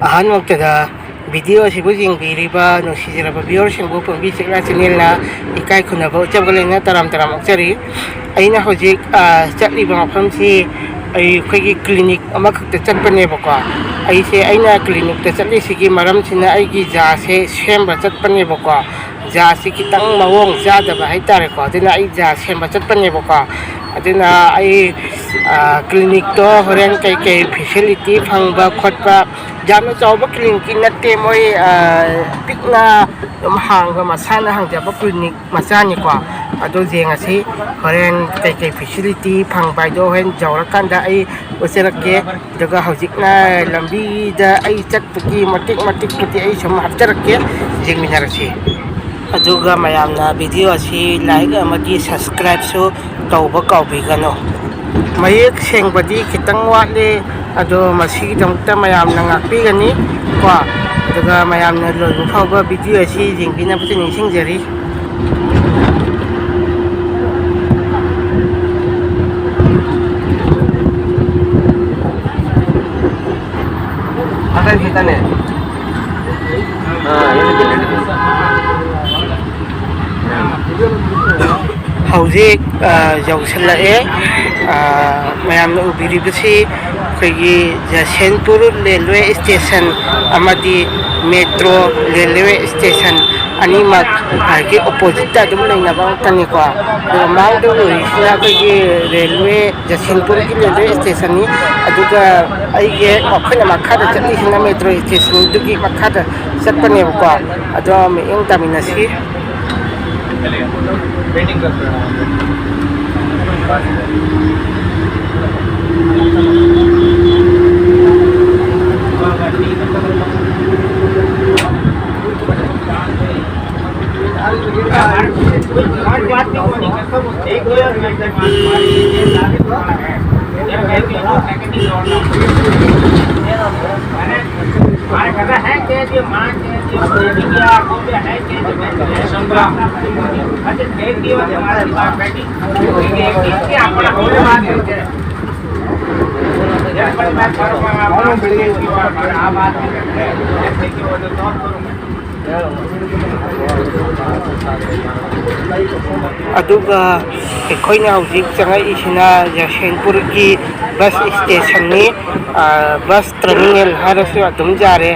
ꯑꯍꯥꯟꯃꯛꯇꯗ video ꯑꯁꯤꯕꯨ ꯌꯦꯡꯕꯤꯔꯤꯕ ꯅꯨꯡꯁꯤꯖꯔꯕ ꯚꯤꯌꯨꯋꯔꯁꯤꯡꯕꯨ ꯄꯣꯡꯕꯤ ꯆꯦꯛꯅ ꯆꯦꯅꯦꯜꯅ ꯏꯀꯥꯏ ꯈꯨꯝꯅꯕ ꯎꯠꯆꯕ ꯂꯩꯅ ꯇꯔꯥꯝ ꯑꯣꯛꯆꯔꯤ꯫ ꯑꯩꯅ ꯍꯧꯖꯤꯛ ꯆꯠꯂꯤꯕ ꯃꯐꯝꯁꯤ ꯑꯩꯈꯣꯏꯒꯤ ꯀ꯭ꯂꯤꯅꯤꯛ ꯑꯃꯈꯛꯇ ꯆꯠꯄꯅꯦꯕꯀꯣ꯫ ꯑꯩꯅ ꯀ꯭ꯂꯤꯅꯤꯛꯇ ꯆꯠꯂꯤꯁꯤꯒꯤ ꯃꯔꯝꯁꯤꯅ ꯑꯩꯒꯤ ꯖꯥꯁꯦ ꯁꯦꯝꯕ ꯆꯠꯄꯅꯦꯕꯀꯣ꯫ ꯖꯥꯁꯤ ꯈꯤꯇꯪ ꯃꯑꯣꯡ ꯆꯥꯗꯕ ꯍꯥꯏꯇꯥꯔꯦꯀꯣ, ꯑꯗꯨꯅ ꯑꯩ ꯖꯥ ꯁꯦꯝꯕ ꯆꯠꯄꯅꯦꯕꯀꯣ꯫ ꯑꯗꯨꯅ ꯑꯩ ꯀ꯭ꯂꯤꯅꯤꯛꯇꯣ ꯍꯣꯔꯦꯟ ꯀꯩꯀꯩ ꯐꯦꯁꯤꯂꯤꯇꯤ ꯐꯪꯕ ꯈꯣꯠꯄ ꯌꯥꯝꯅ ꯆꯥꯎꯕ ꯀ꯭ꯂꯤꯅꯤꯛꯀꯤ ꯅꯠꯇꯦ, ꯃꯣꯏ ꯄꯤꯛꯅ ꯑꯗꯨꯝ ꯍꯥꯡꯕ ꯃꯁꯥꯅ ꯍꯥꯡꯖꯕ ꯀ꯭ꯂꯤꯅꯤꯛ ꯃꯆꯥꯅꯤꯀꯣ꯫ ꯑꯗꯨ ꯌꯦꯡꯉꯁꯤ ꯍꯣꯔꯦꯟ ꯀꯩꯀꯩ ꯐꯦꯁꯤꯂꯤꯇꯤ ꯐꯪꯕ ꯍꯥꯏꯗꯣ ꯍꯣꯔꯦꯟ ꯌꯧꯔꯀꯥꯟꯗ ꯑꯩ ꯎꯠꯆꯔꯛꯀꯦ꯫ ꯑꯗꯨꯒ ꯍꯧꯖꯤꯛꯅ ꯂꯝꯕꯤꯗ ꯑꯩ ꯆꯠꯄꯒꯤ ꯃꯇꯦꯛ ꯃꯇꯦꯛꯄꯨꯗꯤ ꯑꯩ ꯁꯨꯝ ꯍꯥꯞꯆꯔꯛꯀꯦ, ꯌꯦꯡꯃꯤꯟꯅꯔꯁꯤ꯫ ꯑꯗꯨꯒ ꯃꯌꯥꯝꯅ ꯚꯤꯗꯤꯑꯣ ꯑꯁꯤ ꯂꯥꯏꯛ ꯑꯃꯗꯤ ꯁꯕꯁꯀ꯭ꯔꯥꯏꯕꯁꯨ ꯇꯧꯕ ꯀꯥꯎꯕꯤꯒꯅꯨ꯫ ꯃꯌꯦꯛ ꯁꯦꯡꯕꯗꯤ ꯈꯤꯇꯪ ꯋꯥꯠꯂꯤ, ꯑꯗꯣ ꯃꯁꯤꯒꯤꯗꯃꯛꯇ ꯃꯌꯥꯝꯅ ꯉꯥꯛꯄꯤꯒꯅꯤ ꯀꯣ꯫ ꯑꯗꯨꯒ ꯃꯌꯥꯝꯅ ꯂꯣꯏꯕ ꯐꯥꯎꯕ ꯚꯤꯗꯤꯑꯣ ꯑꯁꯤ ꯌꯦꯡꯕꯤꯅꯕꯁꯨ ꯅꯤꯡꯁꯤꯡꯖꯔꯤ꯫ ꯍꯧꯖꯤꯛ ꯌꯧꯁꯜꯂꯛꯑꯦ꯫ ꯃꯌꯥꯝꯅ ꯎꯕꯤꯔꯤꯕꯁꯤ ꯑꯩꯈꯣꯏꯒꯤ ꯖꯁꯦꯟꯄꯨꯔ ꯔꯦꯜꯋꯦ ꯏꯁꯇꯦꯁꯟ ꯑꯃꯗꯤ ꯃꯦꯇ꯭ꯔꯣ ꯔꯦꯜꯋꯦ ꯏꯁꯇꯦꯁꯟ ꯑꯅꯤꯃꯛ ꯒꯤ ꯑꯣꯄꯣꯖꯤꯠꯇ ꯑꯗꯨꯝ ꯂꯩꯅꯕ ꯉꯥꯛꯇꯅꯤꯀꯣ꯫ ꯑꯗꯨꯒ ꯃꯥꯡꯗ ꯎꯔꯤꯁꯤꯅ ꯑꯩꯈꯣꯏꯒꯤ ꯔꯦꯜꯋꯦ ꯖꯁꯦꯟꯄꯨꯔꯒꯤ ꯔꯦꯜꯋꯦ ꯏꯁꯇꯦꯁꯟꯅꯤ꯫ ꯑꯗꯨꯒ ꯑꯩꯈꯣꯏꯅ ꯃꯈꯥꯗ ꯆꯠꯂꯤꯁꯤꯅ ꯃꯦꯇ꯭ꯔꯣ ꯏꯁꯇꯦꯁꯟꯗꯨꯒꯤ ꯃꯈꯥꯗ ꯆꯠꯄꯅꯦꯕꯀꯣ꯫ ꯑꯗꯣ ꯃꯤꯠꯌꯦꯡ ꯇꯥꯃꯤꯟꯅꯁꯤ꯫ ꯑꯗꯨꯒ ꯑꯩꯈꯣꯏꯅ ꯍꯧꯖꯤꯛ ꯆꯪꯉꯛꯏꯁꯤꯅ ꯖꯁꯦꯟꯄꯨꯔꯒꯤ ꯕꯁ ꯏꯁꯇꯦꯁꯟꯅꯤ꯫ ꯕꯁ ꯇꯔꯃꯤꯅꯦꯜ ꯍꯥꯏꯔꯁꯨ ꯑꯗꯨꯝ ꯌꯥꯔꯦ꯫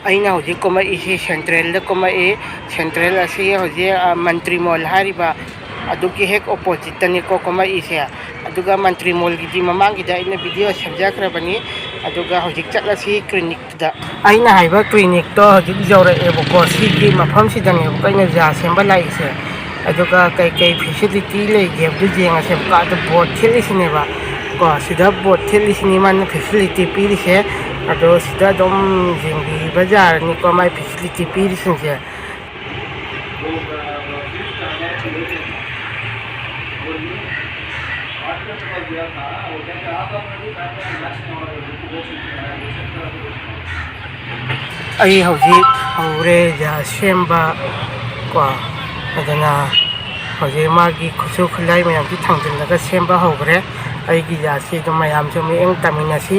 ꯑꯩꯅ ꯍꯧꯖꯤꯛ ꯀꯨꯝꯃꯛꯏꯁꯤ ꯁꯦꯟꯇ꯭ꯔꯦꯜꯗ ꯀꯨꯝꯃꯛꯏ꯫ ꯁꯦꯟꯇ꯭ꯔꯦꯜ ꯑꯁꯤ ꯍꯧꯖꯤꯛ ꯃꯟꯇ꯭ꯔꯤ ꯃꯣꯜ ꯍꯥꯏꯔꯤꯕ ꯑꯗꯨꯒꯤ ꯍꯦꯛ ꯑꯣꯄꯣꯖꯤꯠꯇꯅꯤꯀꯣ ꯀꯨꯝꯃꯛꯏꯁꯦ꯫ ꯑꯗꯨꯒ ꯃꯟꯇ꯭ꯔꯤ ꯃꯣꯜꯒꯤꯗꯤ ꯃꯃꯥꯡꯒꯤꯗ ꯑꯩꯅ ꯚꯤꯗꯤꯑꯣ ꯁꯦꯝꯖꯈ꯭ꯔꯕꯅꯤ꯫ ꯑꯗꯨꯒ ꯍꯧꯖꯤꯛ ꯆꯠꯂꯁꯤ ꯀ꯭ꯂꯤꯅꯤꯛꯇꯨꯗ꯫ ꯑꯩꯅ ꯍꯥꯏꯕ ꯀ꯭ꯂꯤꯅꯤꯛꯇꯣ ꯍꯧꯖꯤꯛ ꯌꯧꯔꯛꯑꯦꯕꯀꯣ꯫ ꯁꯤꯒꯤ ꯃꯐꯝꯁꯤꯗꯅꯦꯕꯀꯣ ꯑꯩꯅ ꯖꯥ ꯁꯦꯝꯕ ꯂꯥꯛꯏꯁꯦ꯫ ꯑꯗꯨꯒ ꯀꯩꯀꯩ ꯐꯦꯁꯤꯂꯤꯇꯤ ꯂꯩꯒꯦ ꯍꯥꯏꯕꯗꯨ ꯌꯦꯡꯉꯁꯦꯕꯀꯣ꯫ ꯑꯗꯨ ꯕꯣꯔꯗ ꯊꯦꯠꯂꯤꯁꯤꯅꯦꯕ ꯀꯣ, ꯁꯤꯗ ꯕꯣꯔꯗ ꯊꯦꯠꯂꯤꯁꯤꯅꯤ ꯃꯥꯅ ꯐꯦꯁꯤꯂꯤꯇꯤ ꯄꯤꯔꯤꯁꯦ꯫ ꯑꯗꯣ ꯁꯤꯗ ꯑꯗꯨꯝ ꯌꯦꯡꯕꯤꯕ ꯌꯥꯔꯅꯤꯀꯣ ꯃꯥꯏ ꯐꯦꯁꯤꯂꯤꯇꯤ ꯄꯤꯔꯤꯁꯤꯡꯁꯦ꯫ ꯑꯩ ꯍꯧꯖꯤꯛ ꯍꯧꯔꯦ ꯖꯥ ꯁꯦꯝꯕ ꯀꯣ꯫ ꯑꯗꯨꯅ ꯍꯧꯖꯤꯛ ꯃꯥꯒꯤ ꯈꯨꯠꯁꯨ ꯈꯨꯠꯂꯥꯏ ꯃꯌꯥꯝꯁꯤ ꯊꯥꯡꯖꯤꯜꯂꯒ ꯁꯦꯝꯕ ꯍꯧꯈ꯭ꯔꯦ꯫ ꯑꯩꯒꯤ ꯖꯥꯁꯤ ꯑꯗꯨꯝ ꯃꯌꯥꯝꯁꯨ ꯃꯤꯠꯌꯦꯡ ꯇꯥꯃꯤꯟꯅꯁꯤ꯫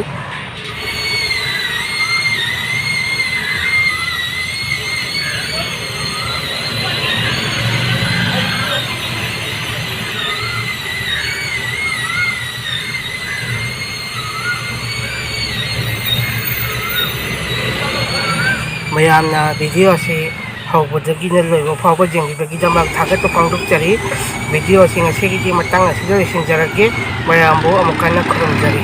ꯃꯌꯥꯝꯅ ꯚꯤꯗꯤꯑꯣ ꯑꯁꯤ ꯍꯧꯕꯗꯒꯤꯅ ꯂꯣꯏꯕ ꯐꯥꯎꯕ ꯌꯦꯡꯕꯤꯕꯒꯤꯗꯃꯛ ꯊꯥꯒꯠꯄ ꯐꯣꯡꯗꯣꯛꯆꯔꯤ꯫ ꯚꯤꯗꯤꯑꯣ ꯑꯁꯤ ꯉꯁꯤꯒꯤꯗꯤ ꯃꯇꯥꯡ ꯑꯁꯤꯗ ꯂꯣꯏꯁꯤꯟꯖꯔꯒꯦ꯫ ꯃꯌꯥꯝꯕꯨ ꯑꯃꯨꯛ ꯍꯟꯅ ꯈꯨꯔꯨꯝꯖꯔꯤ꯫